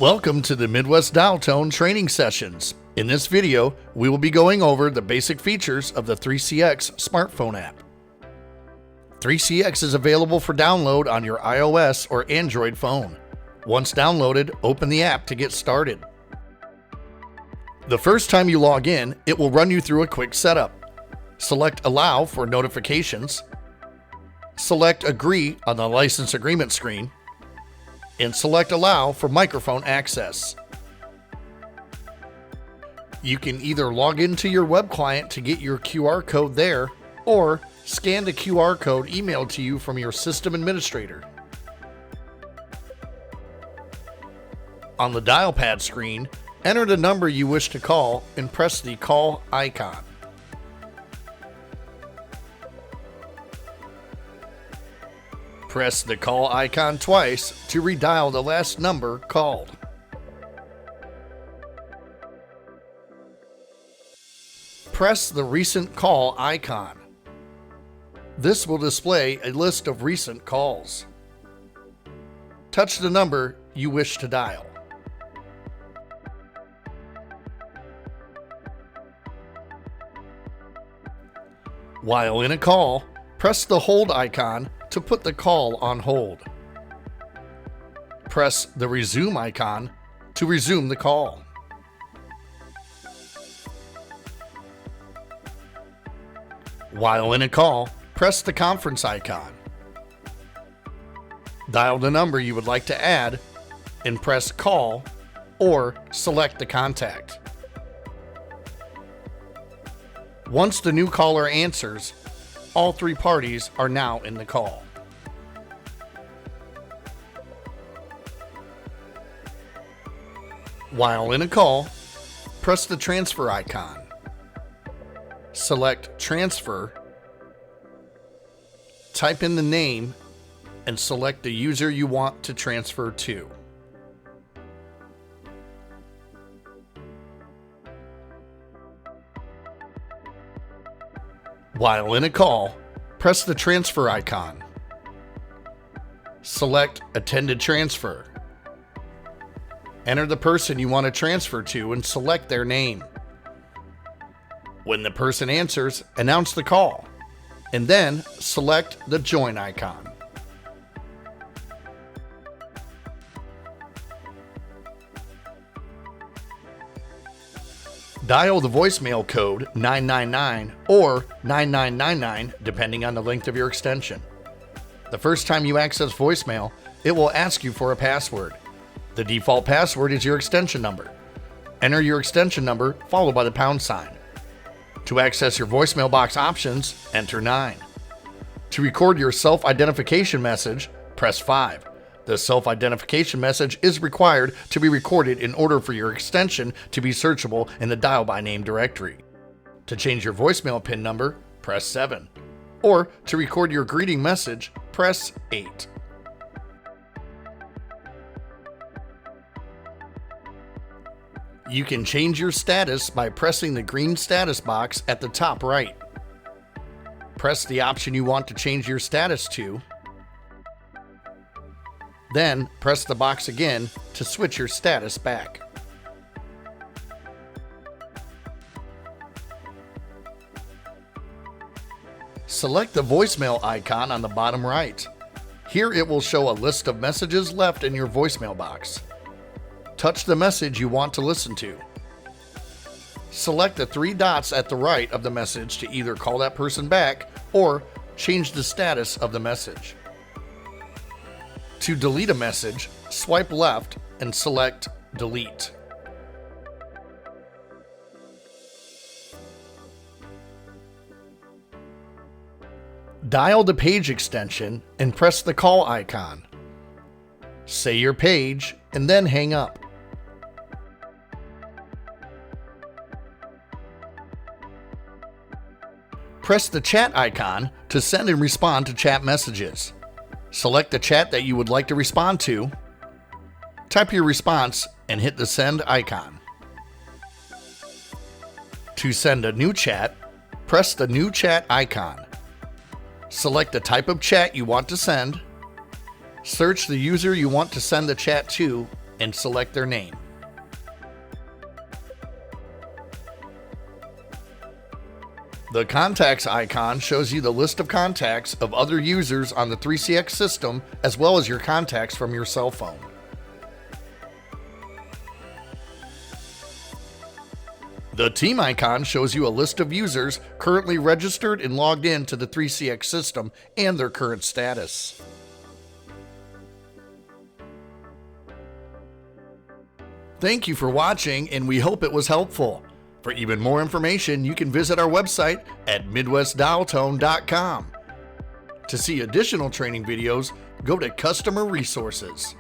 Welcome to the Midwest Dial Tone training sessions. In this video, we will be going over the basic features of the 3CX smartphone app. 3CX is available for download on your iOS or Android phone. Once downloaded, open the app to get started. The first time you log in, it will run you through a quick setup. Select Allow for notifications. Select Agree on the license agreement screen. And select Allow for microphone access. You can either log into your web client to get your QR code there, or scan the QR code emailed to you from your system administrator. On the dial pad screen, enter the number you wish to call and press the call icon. Press the call icon twice to redial the last number called. Press the recent call icon. This will display a list of recent calls. Touch the number you wish to dial. While in a call, press the hold icon to put the call on hold. Press the resume icon to resume the call. While in a call, press the conference icon. Dial the number you would like to add and press call or select the contact. Once the new caller answers, all three parties are now in the call. While in a call, press the transfer icon. Select Transfer, type in the name, and select the user you want to transfer to. While in a call, press the transfer icon. Select Attended Transfer. Enter the person you want to transfer to and select their name. When the person answers, announce the call, and then select the join icon. Dial the voicemail code 999 or 9999 depending on the length of your extension. The first time you access voicemail, it will ask you for a password. The default password is your extension number. Enter your extension number followed by the pound sign. To access your voicemail box options, enter 9. To record your self-identification message, press 5. The self-identification message is required to be recorded in order for your extension to be searchable in the dial by name directory. To change your voicemail PIN number, press 7. Or to record your greeting message, press 8. You can change your status by pressing the green status box at the top right. Press the option you want to change your status to. Then press the box again to switch your status back. Select the voicemail icon on the bottom right. Here it will show a list of messages left in your voicemail box. Touch the message you want to listen to. Select the three dots at the right of the message to either call that person back or change the status of the message. To delete a message, swipe left and select Delete. Dial the page extension and press the call icon. Say your page and then hang up. Press the chat icon to send and respond to chat messages. Select the chat that you would like to respond to. Type your response and hit the send icon. To send a new chat, press the new chat icon. Select the type of chat you want to send. Search the user you want to send the chat to and select their name. The contacts icon shows you the list of contacts of other users on the 3CX system, as well as your contacts from your cell phone. The team icon shows you a list of users currently registered and logged in to the 3CX system and their current status. Thank you for watching, and we hope it was helpful. For even more information, you can visit our website at MidwestDialTone.com. To see additional training videos, go to Customer Resources.